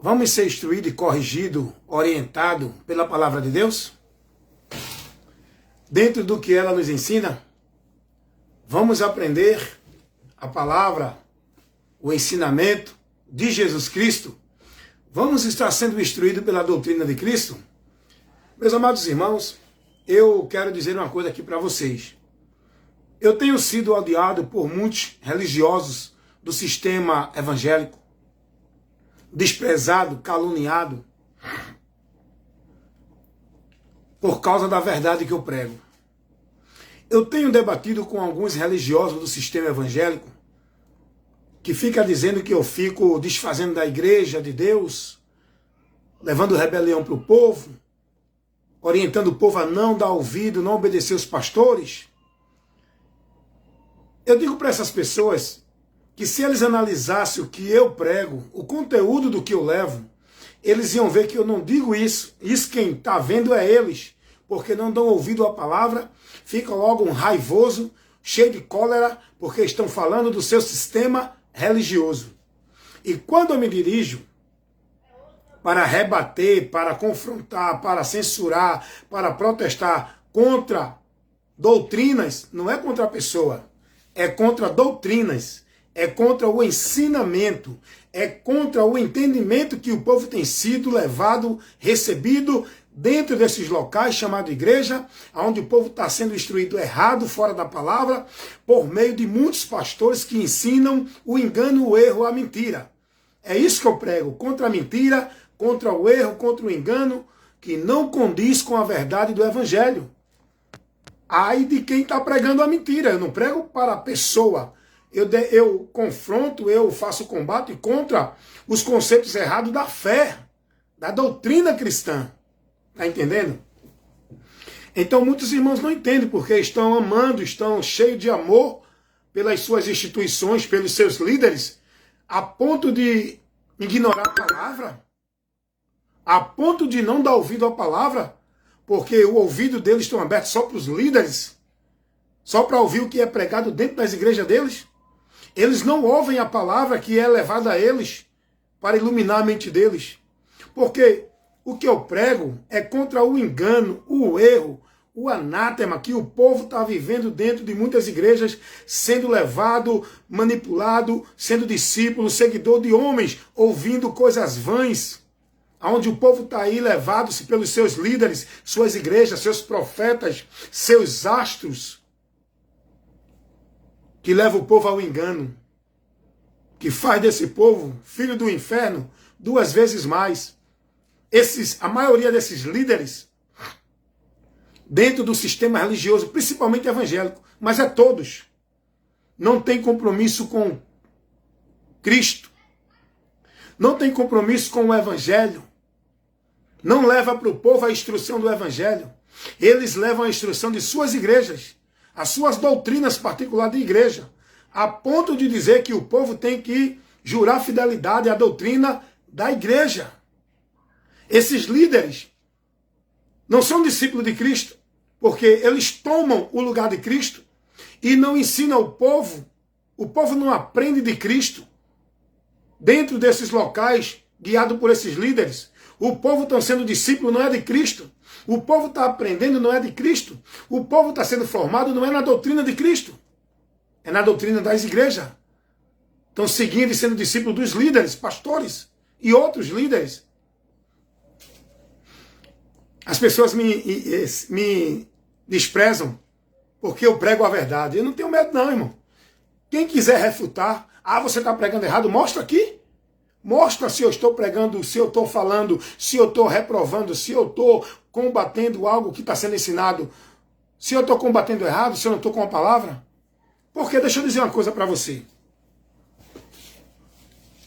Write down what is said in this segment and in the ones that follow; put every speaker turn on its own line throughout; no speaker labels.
Vamos ser instruídos, corrigidos, orientados pela palavra de Deus? Dentro do que ela nos ensina, vamos aprender a palavra, o ensinamento de Jesus Cristo? Vamos estar sendo instruídos pela doutrina de Cristo? Meus amados irmãos, eu quero dizer uma coisa aqui para vocês. Eu tenho sido odiado por muitos religiosos do sistema evangélico, desprezado, caluniado, por causa da verdade que eu prego. Eu tenho debatido com alguns religiosos do sistema evangélico que fica dizendo que eu fico desfazendo da igreja de Deus, levando rebelião para o povo, orientando o povo a não dar ouvido, não obedecer os pastores. Eu digo para essas pessoas que se eles analisassem o que eu prego, o conteúdo do que eu levo, eles iam ver que eu não digo isso. Isso quem está vendo é eles, porque não dão ouvido à palavra, fica logo um raivoso, cheio de cólera, porque estão falando do seu sistema religioso. E quando eu me dirijo para rebater, para confrontar, para censurar, para protestar contra doutrinas, não é contra a pessoa, é contra doutrinas, é contra o ensinamento, é contra o entendimento que o povo tem sido levado, recebido dentro desses locais chamados igreja, onde o povo está sendo instruído errado, fora da palavra, por meio de muitos pastores que ensinam o engano, o erro, a mentira. É isso que eu prego, contra a mentira, contra o erro, contra o engano, que não condiz com a verdade do evangelho. Ai de quem está pregando a mentira, eu não prego para a pessoa. Eu confronto, eu faço combate contra os conceitos errados da fé, da doutrina cristã. Está entendendo? Então muitos irmãos não entendem porque estão amando, estão cheios de amor pelas suas instituições, pelos seus líderes, a ponto de ignorar a palavra, a ponto de não dar ouvido à palavra, porque o ouvido deles estão abertos só para os líderes, só para ouvir o que é pregado dentro das igrejas deles. Eles não ouvem a palavra que é levada a eles para iluminar a mente deles. Porque o que eu prego é contra o engano, o erro, o anátema que o povo está vivendo dentro de muitas igrejas, sendo levado, manipulado, sendo discípulo, seguidor de homens, ouvindo coisas vãs, onde o povo está aí levado-se pelos seus líderes, suas igrejas, seus profetas, seus astros, que leva o povo ao engano, que faz desse povo filho do inferno 2 vezes mais. A maioria desses líderes, dentro do sistema religioso, principalmente evangélico, mas é todos, não tem compromisso com Cristo, não tem compromisso com o evangelho, não leva para o povo a instrução do evangelho, eles levam a instrução de suas igrejas, as suas doutrinas particulares de igreja, a ponto de dizer que o povo tem que jurar fidelidade à doutrina da igreja. Esses líderes não são discípulos de Cristo, porque eles tomam o lugar de Cristo e não ensinam o povo não aprende de Cristo dentro desses locais, guiado por esses líderes. O povo está sendo discípulo, não é de Cristo. O povo está aprendendo, não é de Cristo. O povo está sendo formado, não é na doutrina de Cristo. É na doutrina das igrejas. Estão seguindo e sendo discípulos dos líderes, pastores e outros líderes. As pessoas me desprezam porque eu prego a verdade. Eu não tenho medo não, irmão. Quem quiser refutar, você está pregando errado, mostra aqui. Mostra se eu estou pregando, se eu estou falando, se eu estou reprovando, se eu estou combatendo algo que está sendo ensinado, se eu estou combatendo errado, se eu não estou com a palavra. Porque deixa eu dizer uma coisa para você.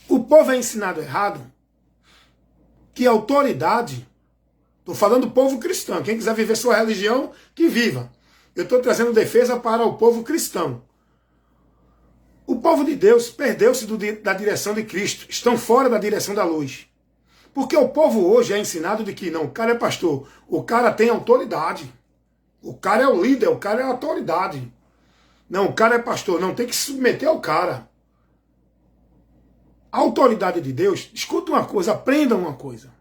O povo é ensinado errado, que a autoridade, estou falando do povo cristão, quem quiser viver sua religião, que viva. Eu estou trazendo defesa para o povo cristão. O povo de Deus perdeu-se da direção de Cristo, estão fora da direção da luz. Porque o povo hoje é ensinado de que não, o cara é pastor, o cara tem autoridade, o cara é o líder, o cara é a autoridade. Não, o cara é pastor, não, tem que se submeter ao cara. A autoridade de Deus, escuta uma coisa, aprenda uma coisa.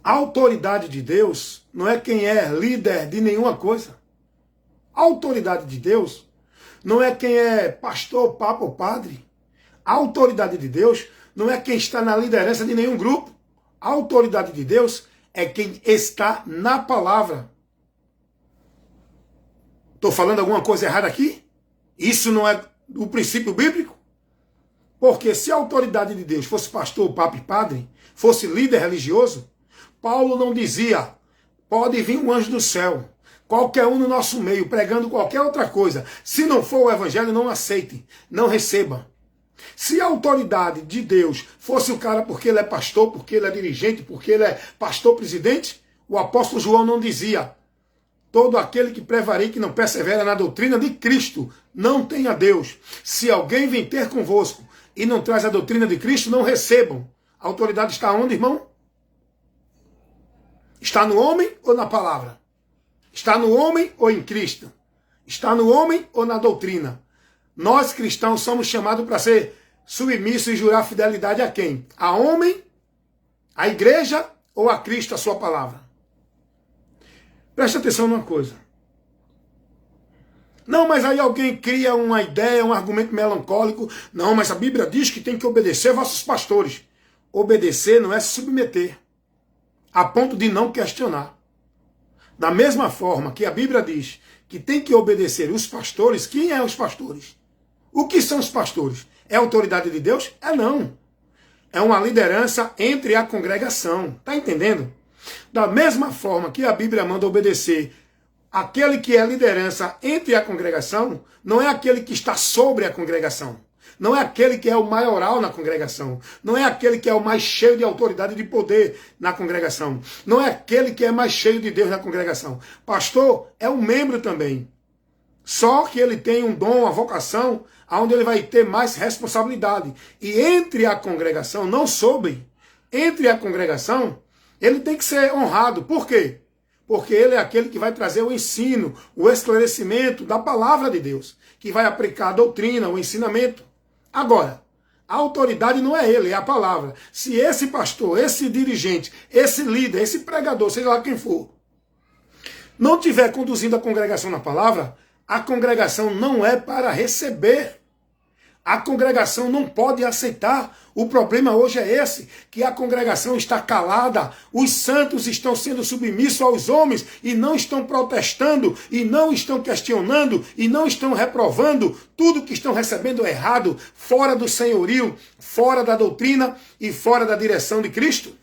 A autoridade de Deus não é quem é líder de nenhuma coisa. A autoridade de Deus não é quem é pastor, papa ou padre. A autoridade de Deus não é quem está na liderança de nenhum grupo. A autoridade de Deus é quem está na palavra. Estou falando alguma coisa errada aqui? Isso não é o princípio bíblico? Porque se a autoridade de Deus fosse pastor, papa e padre, fosse líder religioso, Paulo não dizia, pode vir um anjo do céu, qualquer um no nosso meio, pregando qualquer outra coisa. Se não for o evangelho, não aceite, não receba. Se a autoridade de Deus fosse o cara porque ele é pastor, porque ele é dirigente, porque ele é pastor presidente, o apóstolo João não dizia, todo aquele que prevarica e não persevera na doutrina de Cristo não tem a Deus. Se alguém vem ter convosco e não traz a doutrina de Cristo, não recebam. A autoridade está onde, irmão? Está no homem ou na palavra? Está no homem ou em Cristo? Está no homem ou na doutrina? Nós cristãos somos chamados para ser submissos e jurar fidelidade a quem? A homem, a igreja ou a Cristo, a sua palavra? Preste atenção numa coisa. Não, mas aí alguém cria uma ideia, um argumento melancólico. Não, mas a Bíblia diz que tem que obedecer vossos pastores. Obedecer não é se submeter, a ponto de não questionar. Da mesma forma que a Bíblia diz que tem que obedecer os pastores, quem é os pastores? O que são os pastores? É a autoridade de Deus? É não. É uma liderança entre a congregação. Está entendendo? Da mesma forma que a Bíblia manda obedecer aquele que é liderança entre a congregação, não é aquele que está sobre a congregação. Não é aquele que é o maioral na congregação. Não é aquele que é o mais cheio de autoridade e de poder na congregação. Não é aquele que é mais cheio de Deus na congregação. Pastor é um membro também. Só que ele tem um dom, uma vocação, onde ele vai ter mais responsabilidade. E entre a congregação, não sobre, entre a congregação, ele tem que ser honrado. Por quê? Porque ele é aquele que vai trazer o ensino, o esclarecimento da palavra de Deus, que vai aplicar a doutrina, o ensinamento. Agora, a autoridade não é ele, é a palavra. Se esse pastor, esse dirigente, esse líder, esse pregador, seja lá quem for, não estiver conduzindo a congregação na palavra, a congregação não é para receber. A congregação não pode aceitar. O problema hoje é esse, que a congregação está calada, os santos estão sendo submissos aos homens e não estão protestando, e não estão questionando, e não estão reprovando tudo que estão recebendo errado, fora do senhorio, fora da doutrina e fora da direção de Cristo.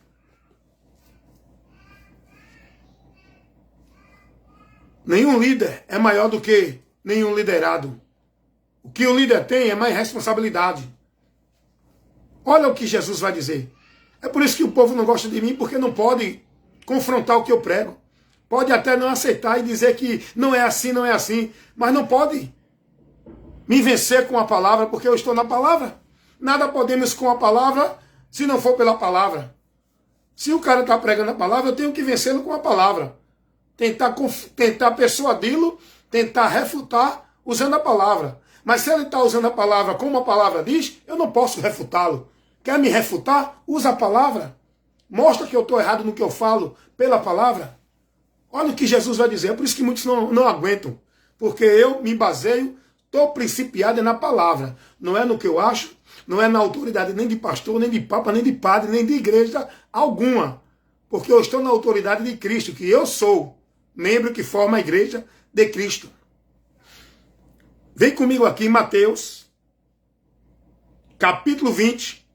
Nenhum líder é maior do que nenhum liderado. O que o líder tem é mais responsabilidade. Olha o que Jesus vai dizer. É por isso que o povo não gosta de mim, porque não pode confrontar o que eu prego. Pode até não aceitar e dizer que não é assim, não é assim. Mas não pode me vencer com a palavra, porque eu estou na palavra. Nada podemos com a palavra se não for pela palavra. Se o cara está pregando a palavra, eu tenho que vencê-lo com a palavra. Tentar persuadi-lo, tentar refutar usando a palavra. Mas se ele está usando a palavra como a palavra diz, eu não posso refutá-lo. Quer me refutar? Usa a palavra. Mostra que eu estou errado no que eu falo pela palavra. Olha o que Jesus vai dizer. É por isso que muitos não aguentam. Porque eu me baseio, estou principiado na palavra. Não é no que eu acho, não é na autoridade nem de pastor, nem de papa, nem de padre, nem de igreja alguma. Porque eu estou na autoridade de Cristo, que eu sou membro que forma a igreja de Cristo. Vem comigo aqui em Mateus, capítulo 20,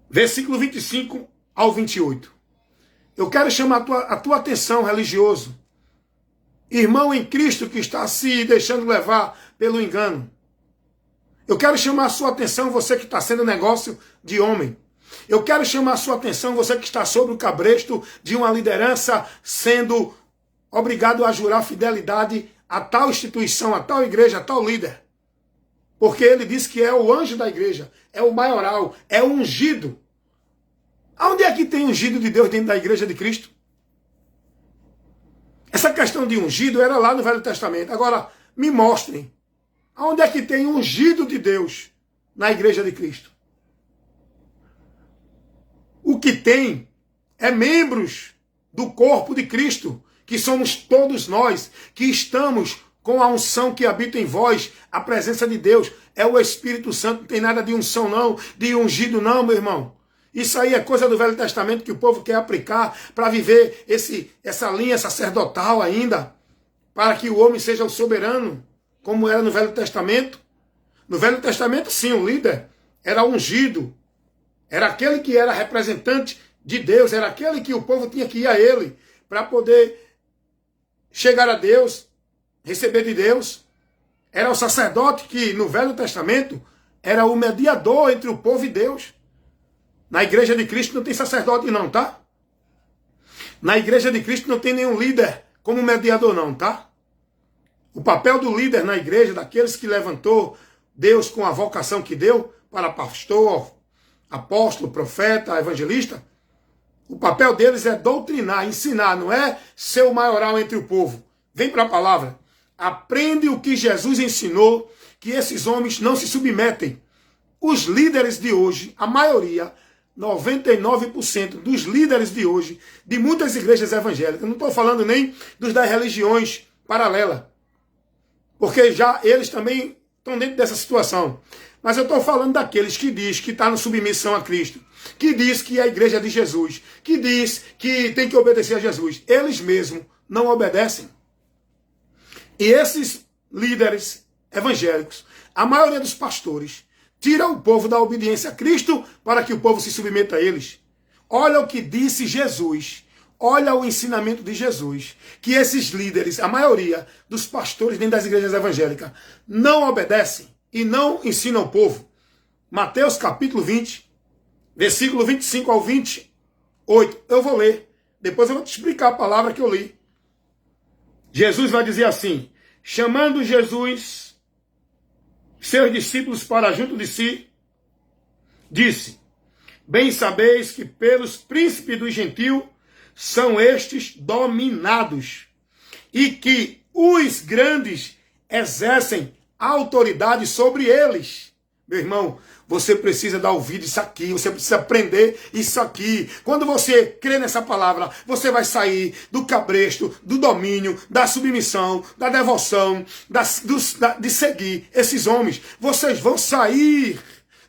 versículo 25 ao 28. Eu quero chamar a tua atenção, religioso. Irmão em Cristo que está se deixando levar pelo engano. Eu quero chamar a sua atenção, você que está sendo negócio de homem. Eu quero chamar a sua atenção, você que está sobre o cabresto de uma liderança, sendo obrigado a jurar fidelidade a tal instituição, a tal igreja, a tal líder. Porque ele diz que é o anjo da igreja, é o maioral, é o ungido. Aonde é que tem ungido de Deus dentro da igreja de Cristo? Essa questão de ungido era lá no Velho Testamento. Agora, me mostrem. Aonde é que tem ungido de Deus na igreja de Cristo? O que tem é membros do corpo de Cristo, que somos todos nós, que estamos com a unção que habita em vós, a presença de Deus. É o Espírito Santo, não tem nada de unção não, de ungido não, meu irmão. Isso aí é coisa do Velho Testamento que o povo quer aplicar para viver essa linha sacerdotal ainda, para que o homem seja o soberano, como era no Velho Testamento. No Velho Testamento, sim, o líder era ungido, era aquele que era representante de Deus, era aquele que o povo tinha que ir a ele para poder chegar a Deus, receber de Deus. Era o sacerdote que no Velho Testamento era o mediador entre o povo e Deus. Na igreja de Cristo não tem sacerdote não, tá? Na igreja de Cristo não tem nenhum líder como mediador não, tá? O papel do líder na igreja, daqueles que levantou Deus com a vocação que deu para pastor, apóstolo, profeta, evangelista, o papel deles é doutrinar, ensinar, não é ser o maioral entre o povo. Vem para a palavra. Aprende o que Jesus ensinou, que esses homens não se submetem. Os líderes de hoje, a maioria, 99% dos líderes de hoje, de muitas igrejas evangélicas, não estou falando nem dos das religiões paralelas, porque já eles também estão dentro dessa situação. Mas eu estou falando daqueles que diz que está na submissão a Cristo, que diz que é a igreja de Jesus, que diz que tem que obedecer a Jesus. Eles mesmos não obedecem. E esses líderes evangélicos, a maioria dos pastores, tira o povo da obediência a Cristo para que o povo se submeta a eles. Olha o que disse Jesus. Olha o ensinamento de Jesus. Que esses líderes, a maioria dos pastores dentro das igrejas evangélicas, não obedecem e não ensinam o povo. Mateus capítulo 20, versículo 25 ao 28. Eu vou ler. Depois eu vou te explicar a palavra que eu li. Jesus vai dizer assim: chamando Jesus seus discípulos para junto de si, disse: bem sabeis que pelos príncipes dos gentios são estes dominados, e que os grandes exercem autoridade sobre eles. Meu irmão, você precisa dar ouvido isso aqui, você precisa aprender isso aqui. Quando você crê nessa palavra, você vai sair do cabresto, do domínio, da submissão, da devoção, de seguir esses homens. Vocês vão sair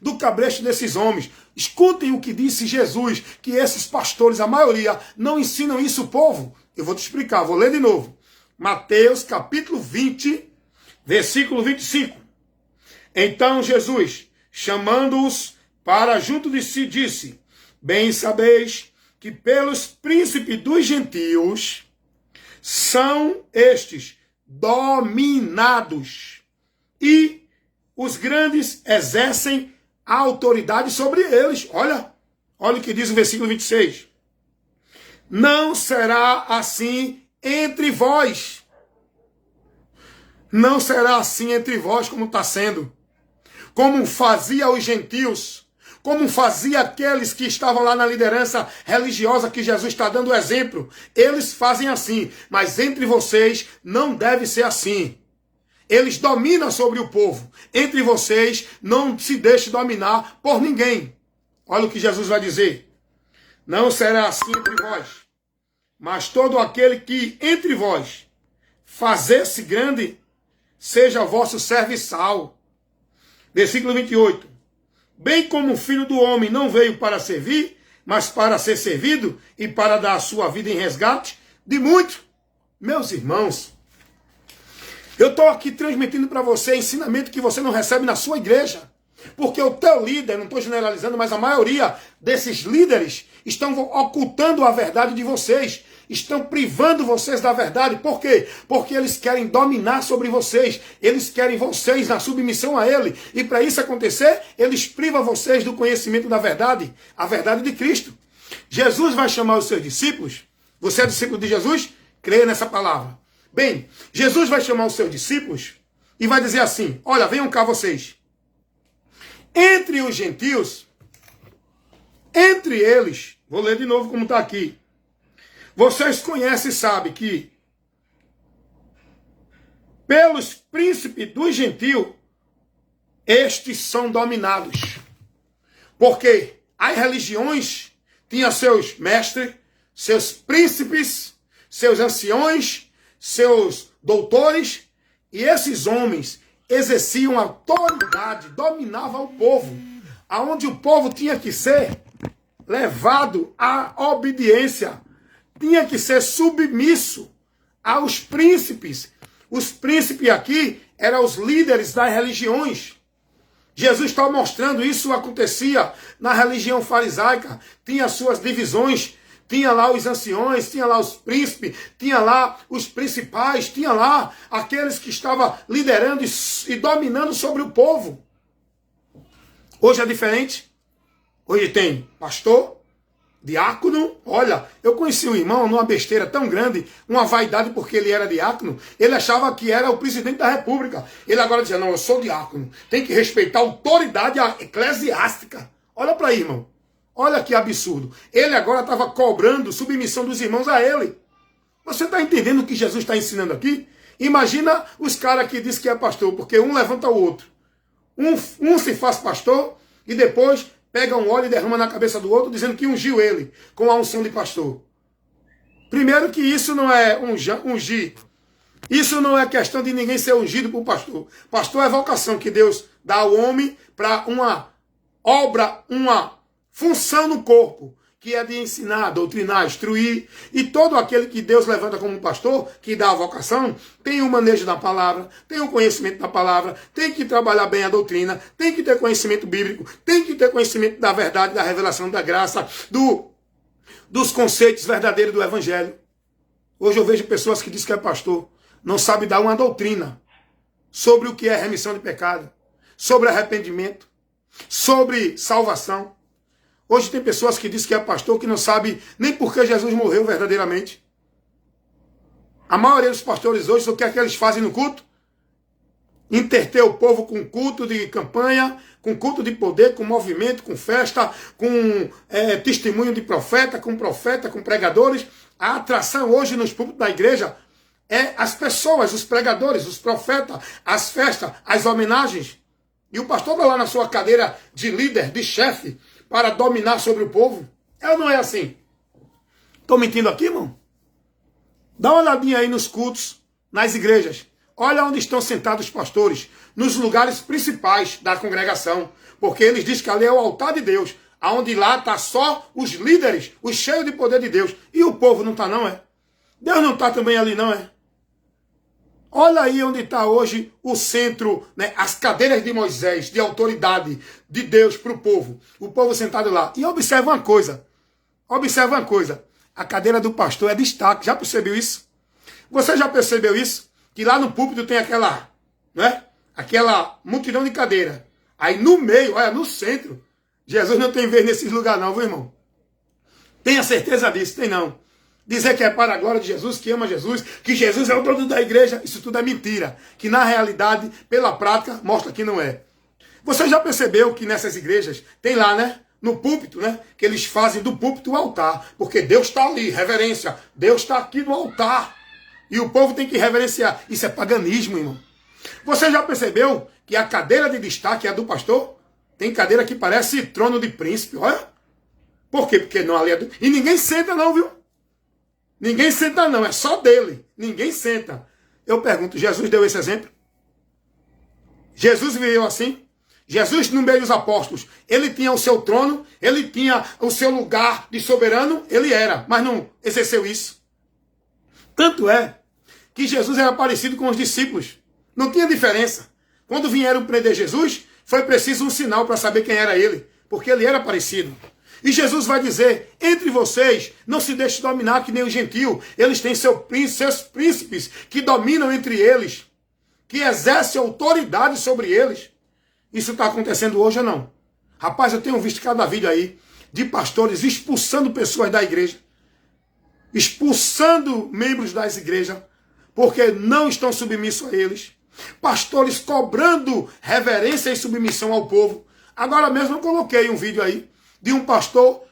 do cabresto desses homens. Escutem o que disse Jesus, que esses pastores, a maioria, não ensinam isso ao povo. Eu vou te explicar, vou ler de novo. Mateus capítulo 20, versículo 25. Então Jesus, chamando-os para junto de si, disse: bem sabeis que pelos príncipes dos gentios são estes dominados, e os grandes exercem a autoridade sobre eles. Olha o que diz o versículo 26. Não será assim entre vós. Não será assim entre vós como está sendo. Como fazia os gentios, como fazia aqueles que estavam lá na liderança religiosa que Jesus está dando exemplo. Eles fazem assim, mas entre vocês não deve ser assim. Eles dominam sobre o povo. Entre vocês não se deixe dominar por ninguém. Olha o que Jesus vai dizer. Não será assim entre vós, mas todo aquele que entre vós fazer-se grande, seja vosso serviçal. Versículo 28. Bem como o Filho do Homem não veio para servir, mas para ser servido e para dar a sua vida em resgate de muitos. Meus irmãos, eu estou aqui transmitindo para você ensinamento que você não recebe na sua igreja. Porque o teu líder, não estou generalizando, mas a maioria desses líderes estão ocultando a verdade de vocês. Estão privando vocês da verdade. Por quê? Porque eles querem dominar sobre vocês. Eles querem vocês na submissão a ele. E para isso acontecer, eles privam vocês do conhecimento da verdade. A verdade de Cristo. Jesus vai chamar os seus discípulos. Você é discípulo de Jesus? Creia nessa palavra. Bem, Jesus vai chamar os seus discípulos e vai dizer assim: olha, venham cá vocês. Entre os gentios, entre eles, vou ler de novo como está aqui. Vocês conhecem e sabem que pelos príncipes dos gentios estes são dominados. Porque as religiões tinham seus mestres, seus príncipes, seus anciões, seus doutores, e esses homens exerciam autoridade, dominavam o povo, aonde o povo tinha que ser levado à obediência, tinha que ser submisso aos príncipes. Os príncipes aqui eram os líderes das religiões. Jesus está mostrando isso acontecia na religião farisaica, tinha suas divisões, tinha lá os anciões, tinha lá os príncipes, tinha lá os principais, tinha lá aqueles que estavam liderando e dominando sobre o povo. Hoje é diferente. Hoje tem pastor, diácono. Olha, eu conheci um irmão numa besteira tão grande, uma vaidade porque ele era diácono. Ele achava que era o presidente da república. Ele agora dizia, não, eu sou diácono. Tem que respeitar a autoridade eclesiástica. Olha para aí, irmão. Olha que absurdo. Ele agora estava cobrando submissão dos irmãos a ele. Você está entendendo o que Jesus está ensinando aqui? Imagina os caras que dizem que é pastor, porque um levanta o outro. Um se faz pastor e depois pega um óleo e derrama na cabeça do outro, dizendo que ungiu ele com a unção de pastor. Primeiro que isso não é ungir. Isso não é questão de ninguém ser ungido por pastor. Pastor é vocação que Deus dá ao homem para uma obra, uma função no corpo, que é de ensinar, doutrinar, instruir. E todo aquele que Deus levanta como pastor, que dá a vocação, tem o manejo da palavra, tem o conhecimento da palavra, tem que trabalhar bem a doutrina, tem que ter conhecimento bíblico, tem que ter conhecimento da verdade, da revelação da graça, dos conceitos verdadeiros do evangelho. Hoje eu vejo pessoas que dizem que é pastor, não sabe dar uma doutrina sobre o que é remissão de pecado, sobre arrependimento, sobre salvação. Hoje tem pessoas que dizem que é pastor que não sabe nem por que Jesus morreu verdadeiramente. A maioria dos pastores hoje, o que é que eles fazem no culto? Interter o povo com culto de campanha, com culto de poder, com movimento, com festa, com testemunho de profeta, com pregadores. A atração hoje nos púlpitos da igreja é as pessoas, os pregadores, os profetas, as festas, as homenagens. E o pastor vai lá na sua cadeira de líder, de chefe, para dominar sobre o povo. É ou não é assim? Estou mentindo aqui, irmão? Dá uma olhadinha aí nos cultos, nas igrejas. Olha onde estão sentados os pastores, nos lugares principais da congregação. Porque eles dizem que ali é o altar de Deus, aonde lá está só os líderes, os cheios de poder de Deus. E o povo não está não, é? Deus não está também ali não, é? Olha aí onde está hoje o centro, né, as cadeiras de Moisés, de autoridade de Deus para o povo sentado lá. E observa uma coisa, a cadeira do pastor é destaque, já percebeu isso? Você já percebeu isso? Que lá no púlpito tem aquela, né, aquela multidão de cadeira. Aí no meio, olha, no centro, Jesus não tem vez nesses lugares não, viu, irmão? Tenha certeza disso, tem não. Dizer que é para a glória de Jesus, que ama Jesus, que Jesus é o dono da igreja, isso tudo é mentira. Que na realidade, pela prática, mostra que não é. Você já percebeu que nessas igrejas, tem lá, né? No púlpito, né? Que eles fazem do púlpito o altar. Porque Deus está ali, reverência. Deus está aqui no altar. E o povo tem que reverenciar. Isso é paganismo, irmão. Você já percebeu que a cadeira de destaque é a do pastor? Tem cadeira que parece trono de príncipe, olha. Por quê? Porque não ali é do... E ninguém senta não, viu? Ninguém senta não, é só dele. Ninguém senta. Eu pergunto, Jesus deu esse exemplo? Jesus viveu assim? Jesus, no meio dos apóstolos, ele tinha o seu trono, ele tinha o seu lugar de soberano, ele era, mas não exerceu isso. Tanto é que Jesus era parecido com os discípulos. Não tinha diferença. Quando vieram prender Jesus, foi preciso um sinal para saber quem era ele, porque ele era parecido. E Jesus vai dizer, entre vocês, não se deixe dominar que nem o gentio. Eles têm seus príncipes que dominam entre eles, que exercem autoridade sobre eles. Isso está acontecendo hoje ou não? Rapaz, eu tenho visto cada vídeo aí de pastores expulsando pessoas da igreja, expulsando membros das igrejas, porque não estão submissos a eles. Pastores cobrando reverência e submissão ao povo. Agora mesmo eu coloquei um vídeo aí de um pastor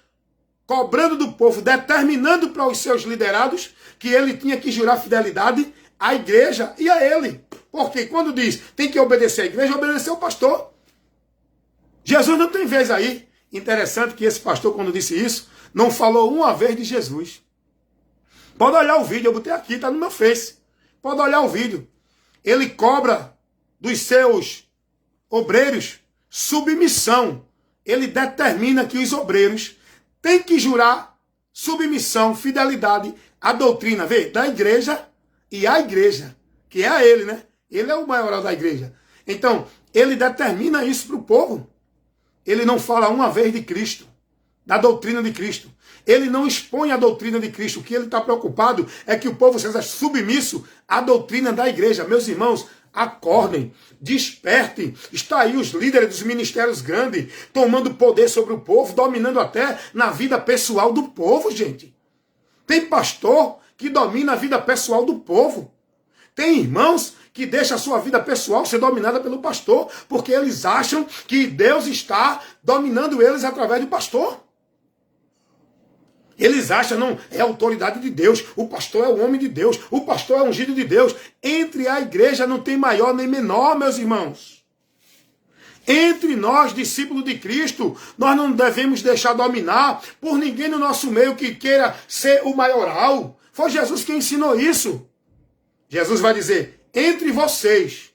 cobrando do povo, determinando para os seus liderados que ele tinha que jurar fidelidade à igreja e a ele. Porque quando diz tem que obedecer à igreja, obedecer ao pastor. Jesus não tem vez aí. Interessante que esse pastor, quando disse isso, não falou uma vez de Jesus. Pode olhar o vídeo, eu botei aqui, está no meu Face. Pode olhar o vídeo. Ele cobra dos seus obreiros submissão. Ele determina que os obreiros têm que jurar submissão, fidelidade à doutrina, vê, da igreja e à igreja, que é a ele, né? Ele é o maioral da igreja. Então, ele determina isso para o povo. Ele não fala uma vez de Cristo, da doutrina de Cristo. Ele não expõe a doutrina de Cristo. O que ele está preocupado é que o povo seja submisso à doutrina da igreja. Meus irmãos, acordem, despertem. Está aí os líderes dos ministérios grandes, tomando poder sobre o povo, dominando até na vida pessoal do povo, gente. Tem pastor que domina a vida pessoal do povo. Tem irmãos que deixam a sua vida pessoal ser dominada pelo pastor, porque eles acham que Deus está dominando eles através do pastor. Eles acham, não, é a autoridade de Deus, o pastor é o homem de Deus, o pastor é ungido de Deus. Entre a igreja não tem maior nem menor, meus irmãos. Entre nós, discípulos de Cristo, nós não devemos deixar dominar por ninguém no nosso meio que queira ser o maioral. Foi Jesus quem ensinou isso. Jesus vai dizer, entre vocês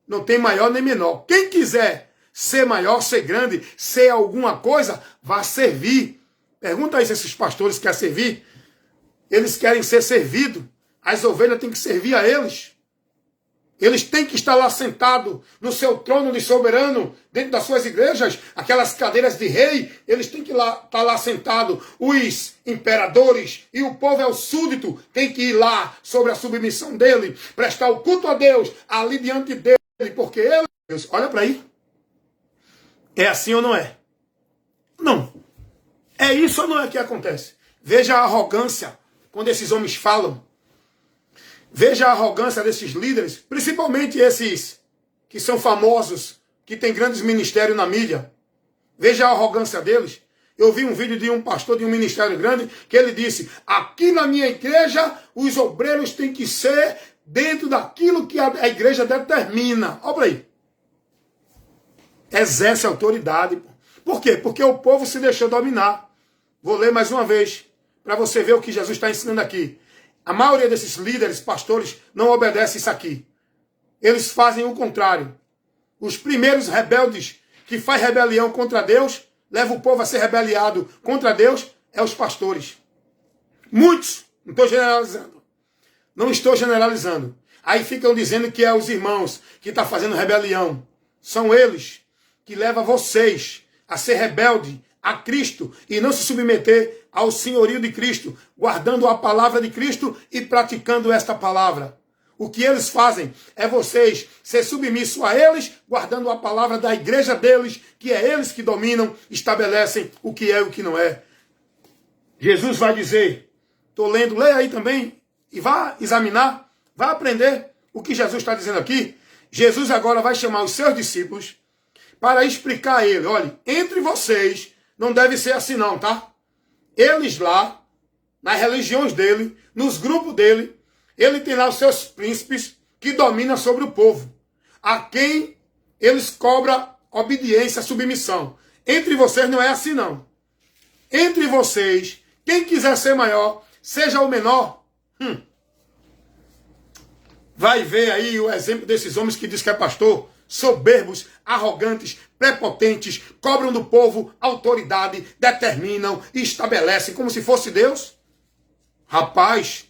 não tem maior nem menor. Quem quiser ser maior, ser grande, ser alguma coisa, vá servir. Pergunta aí se esses pastores querem servir. Eles querem ser servidos. As ovelhas têm que servir a eles. Eles têm que estar lá sentados no seu trono de soberano, dentro das suas igrejas, aquelas cadeiras de rei, eles têm que estar lá sentados, os imperadores, e o povo é o súdito, tem que ir lá sobre a submissão dele, prestar o culto a Deus, ali diante dele, porque ele, Deus, olha para aí. É assim ou não é? Não. É isso ou não é que acontece? Veja a arrogância quando esses homens falam. Veja a arrogância desses líderes, principalmente esses que são famosos, que têm grandes ministérios na mídia. Veja a arrogância deles. Eu vi um vídeo de um pastor de um ministério grande que ele disse, aqui na minha igreja os obreiros têm que ser dentro daquilo que a igreja determina. Olha aí. Exerce autoridade. Por quê? Porque o povo se deixou dominar. Vou ler mais uma vez, para você ver o que Jesus está ensinando aqui. A maioria desses líderes, pastores, não obedece isso aqui. Eles fazem o contrário. Os primeiros rebeldes que faz rebelião contra Deus, leva o povo a ser rebeliado contra Deus, é os pastores. Muitos, não estou generalizando. Não estou generalizando. Aí ficam dizendo que é os irmãos que estão fazendo rebelião. São eles que levam vocês a ser rebelde a Cristo e não se submeter ao senhorio de Cristo, guardando a palavra de Cristo e praticando esta palavra. O que eles fazem é vocês ser submissos a eles, guardando a palavra da igreja deles, que é eles que dominam, estabelecem o que é e o que não é. Jesus vai dizer, estou lendo, leia aí também, e vá examinar, vá aprender o que Jesus está dizendo aqui. Jesus agora vai chamar os seus discípulos para explicar a ele, olha, entre vocês não deve ser assim não, tá? Eles lá, nas religiões dele, nos grupos dele, ele tem lá os seus príncipes que dominam sobre o povo, a quem eles cobram obediência, submissão. Entre vocês não é assim não. Entre vocês, quem quiser ser maior, seja o menor. Vai ver aí o exemplo desses homens que diz que é pastor, soberbos, arrogantes, prepotentes, cobram do povo autoridade, determinam e estabelecem como se fosse Deus. Rapaz,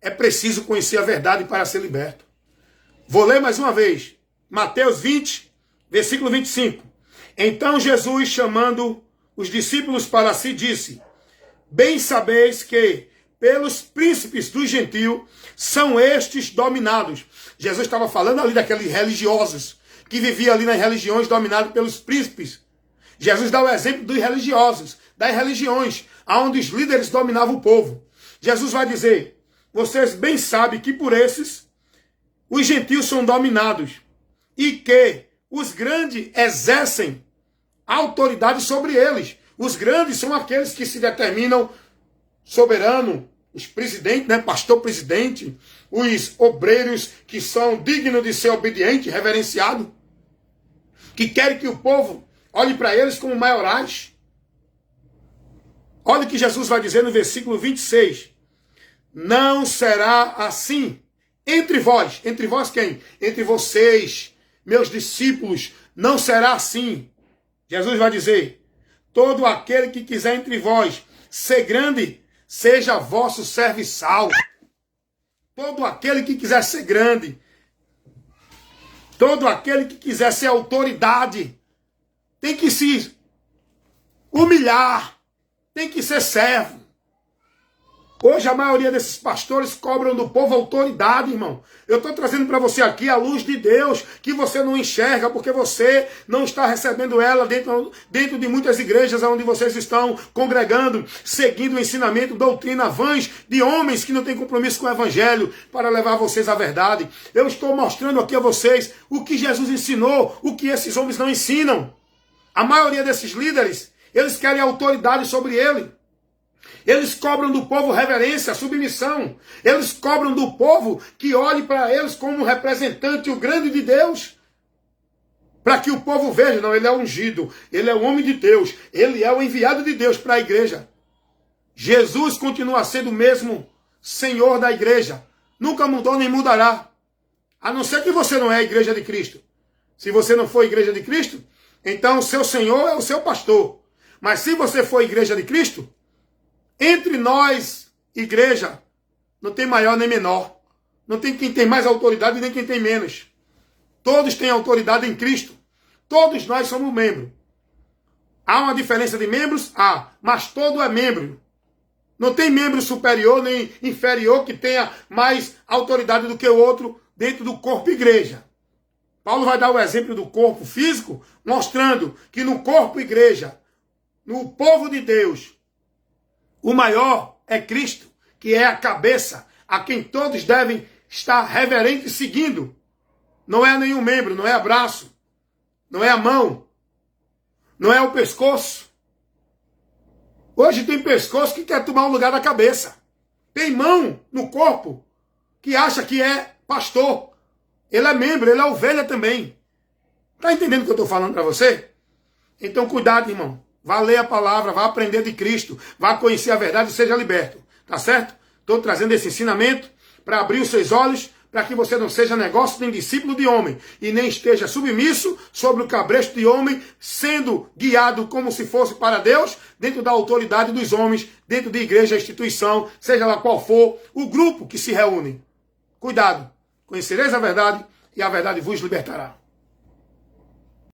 é preciso conhecer a verdade para ser liberto. Vou ler mais uma vez. Mateus 20, versículo 25. Então Jesus, chamando os discípulos para si, disse, bem sabeis que pelos príncipes dos gentios são estes dominados. Jesus estava falando ali daqueles religiosos que viviam ali nas religiões dominados pelos príncipes. Jesus dá o exemplo dos religiosos, das religiões, onde os líderes dominavam o povo. Jesus vai dizer, vocês bem sabem que por esses os gentios são dominados e que os grandes exercem autoridade sobre eles. Os grandes são aqueles que se determinam soberano, os presidentes, né, pastor presidente, os obreiros que são dignos de ser obediente, reverenciado, que querem que o povo olhe para eles como maiorais. Olha o que Jesus vai dizer no versículo 26. Não será assim entre vós. Entre vós quem? Entre vocês, meus discípulos. Não será assim. Jesus vai dizer, todo aquele que quiser entre vós ser grande, seja vosso serviçal. Todo aquele que quiser ser grande, todo aquele que quiser ser autoridade, tem que se humilhar, tem que ser servo. Hoje a maioria desses pastores cobram do povo autoridade, irmão. Eu estou trazendo para você aqui a luz de Deus, que você não enxerga, porque você não está recebendo ela dentro de muitas igrejas onde vocês estão congregando, seguindo o ensinamento, doutrina vãs de homens que não têm compromisso com o evangelho para levar vocês à verdade. Eu estou mostrando aqui a vocês o que Jesus ensinou, o que esses homens não ensinam. A maioria desses líderes, eles querem autoridade sobre ele. Eles cobram do povo reverência, submissão. Eles cobram do povo que olhe para eles como um representante, o grande de Deus. Para que o povo veja, não, ele é ungido, ele é o homem de Deus, ele é o enviado de Deus para a igreja. Jesus continua sendo o mesmo Senhor da igreja. Nunca mudou nem mudará. A não ser que você não é a igreja de Cristo. Se você não for a igreja de Cristo, então o seu Senhor é o seu pastor. Mas se você for a igreja de Cristo, entre nós, igreja, não tem maior nem menor. Não tem quem tem mais autoridade nem quem tem menos. Todos têm autoridade em Cristo. Todos nós somos membros. Há uma diferença de membros? Há. Mas todo é membro. Não tem membro superior nem inferior que tenha mais autoridade do que o outro dentro do corpo igreja. Paulo vai dar o exemplo do corpo físico, mostrando que no corpo igreja, no povo de Deus, o maior é Cristo, que é a cabeça, a quem todos devem estar reverentes seguindo. Não é nenhum membro, não é braço, não é a mão, não é o pescoço. Hoje tem pescoço que quer tomar o lugar da cabeça. Tem mão no corpo que acha que é pastor. Ele é membro, ele é ovelha também. Está entendendo o que eu estou falando para você? Então cuidado, irmão. Vá ler a palavra, vá aprender de Cristo, vá conhecer a verdade e seja liberto. Tá certo? Estou trazendo esse ensinamento para abrir os seus olhos, para que você não seja negócio nem discípulo de homem, e nem esteja submisso sobre o cabresto de homem, sendo guiado como se fosse para Deus, dentro da autoridade dos homens, dentro de igreja, instituição, seja lá qual for, o grupo que se reúne. Cuidado, conhecereis a verdade e a verdade vos libertará.